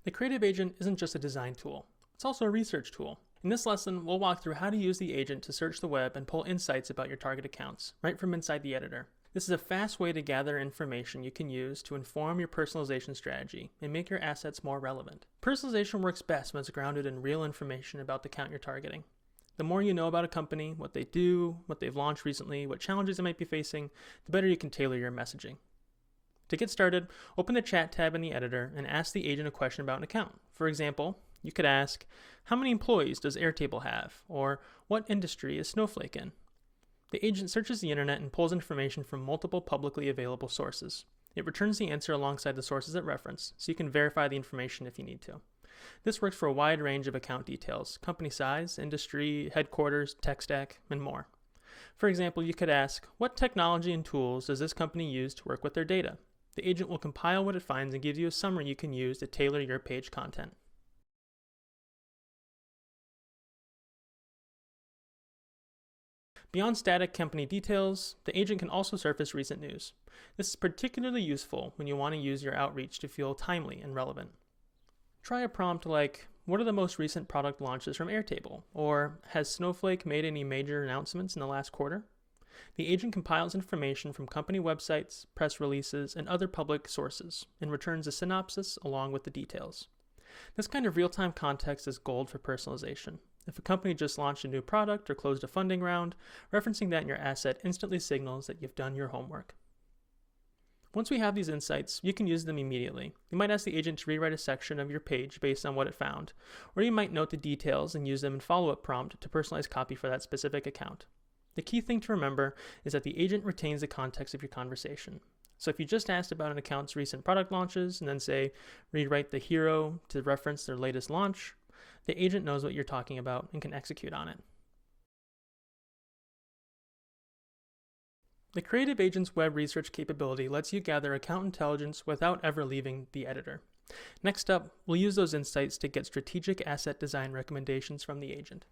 The creative agent isn't just a design tool, it's also a research tool. In this lesson, we'll walk through how to use the agent to search the web and pull insights about your target accounts, right from inside the editor. This is a fast way to gather information you can use to inform your personalization strategy and make your assets more relevant. Personalization works best when it's grounded in real information about the account you're targeting. The more you know about a company, what they do, what they've launched recently, what challenges they might be facing, the better you can tailor your messaging. To get started, open the chat tab in the editor and ask the agent a question about an account. For example, you could ask, how many employees does Airtable have? Or what industry is Snowflake in? The agent searches the internet and pulls information from multiple publicly available sources. It returns the answer alongside the sources it referenced, so you can verify the information if you need to. This works for a wide range of account details: company size, industry, headquarters, tech stack, and more. For example, you could ask, what technology and tools does this company use to work with their data? The agent will compile what it finds and gives you a summary you can use to tailor your page content. Beyond static company details, the agent can also surface recent news. This is particularly useful when you want to use your outreach to feel timely and relevant. Try a prompt like, what are the most recent product launches from Airtable? Or, has Snowflake made any major announcements in the last quarter? The agent compiles information from company websites, press releases, and other public sources, and returns a synopsis along with the details. This kind of real-time context is gold for personalization. If a company just launched a new product or closed a funding round, referencing that in your asset instantly signals that you've done your homework. Once we have these insights, you can use them immediately. You might ask the agent to rewrite a section of your page based on what it found, or you might note the details and use them in follow-up prompt to personalize copy for that specific account. The key thing to remember is that the agent retains the context of your conversation. So if you just asked about an account's recent product launches and then say, rewrite the hero to reference their latest launch, the agent knows what you're talking about and can execute on it. The creative agent's web research capability lets you gather account intelligence without ever leaving the editor. Next up, we'll use those insights to get strategic asset design recommendations from the agent.